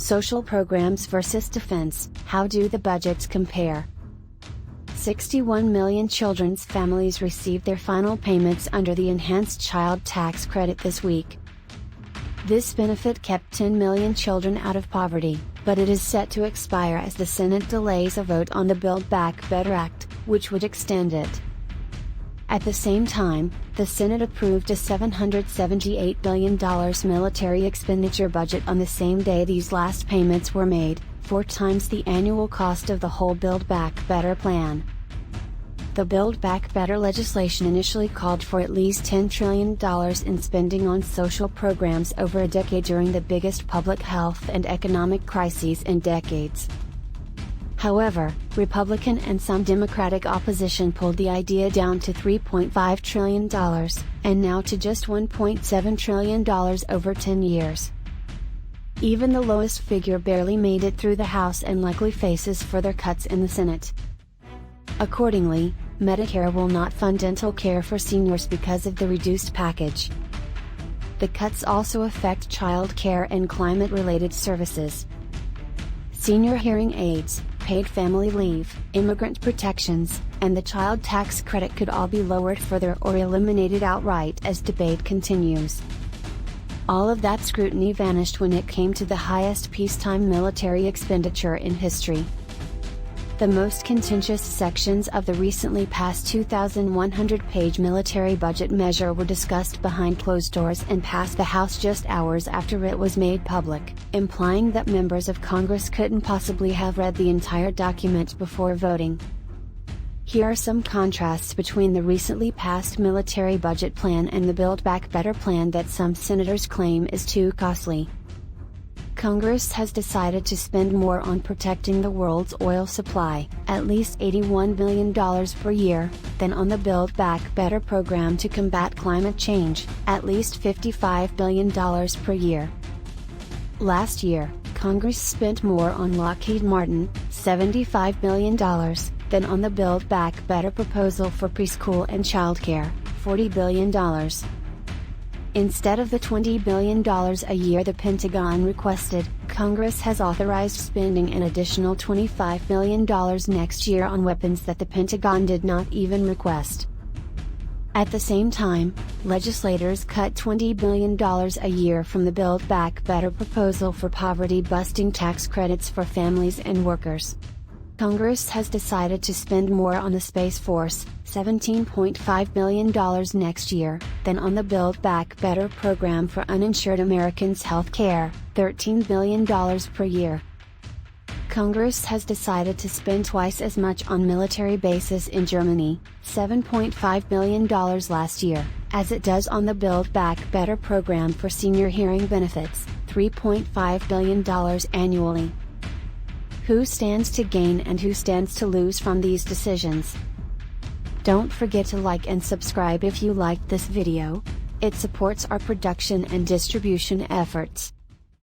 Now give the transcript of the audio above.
Social programs versus defense, how do the budgets compare? 61 million children's families received their final payments under the enhanced child tax credit this week. This benefit kept 10 million children out of poverty, but it is set to expire as the Senate delays a vote on the Build Back Better Act, which would extend it. At the same time, the Senate approved a $778 billion military expenditure budget on the same day these last payments were made, 4 times the annual cost of the whole Build Back Better plan. The Build Back Better legislation initially called for at least $10 trillion in spending on social programs over a decade during the biggest public health and economic crises in decades. However, Republican and some Democratic opposition pulled the idea down to $3.5 trillion, and now to just $1.7 trillion over 10 years. Even the lowest figure barely made it through the House and likely faces further cuts in the Senate. Accordingly, Medicare will not fund dental care for seniors because of the reduced package. The cuts also affect child care and climate-related services. Senior hearing aids, paid family leave, immigrant protections, and the child tax credit could all be lowered further or eliminated outright as debate continues. All of that scrutiny vanished when it came to the highest peacetime military expenditure in history. The most contentious sections of the recently passed 2,100-page military budget measure were discussed behind closed doors and passed the House just hours after it was made public, implying that members of Congress couldn't possibly have read the entire document before voting. Here are some contrasts between the recently passed military budget plan and the Build Back Better plan that some senators claim is too costly. Congress has decided to spend more on protecting the world's oil supply, at least $81 billion per year, than on the Build Back Better program to combat climate change, at least $55 billion per year. Last year, Congress spent more on Lockheed Martin, $75 billion, than on the Build Back Better proposal for preschool and childcare, $40 billion. Instead of the $20 billion a year the Pentagon requested, Congress has authorized spending an additional $25 billion next year on weapons that the Pentagon did not even request. At the same time, legislators cut $20 billion a year from the Build Back Better proposal for poverty-busting tax credits for families and workers. Congress has decided to spend more on the Space Force, $17.5 billion next year, than on the Build Back Better program for uninsured Americans' health care, $13 billion per year. Congress has decided to spend twice as much on military bases in Germany, $7.5 billion last year, as it does on the Build Back Better program for senior hearing benefits, $3.5 billion annually. Who stands to gain and who stands to lose from these decisions? Don't forget to like and subscribe if you liked this video. It supports our production and distribution efforts.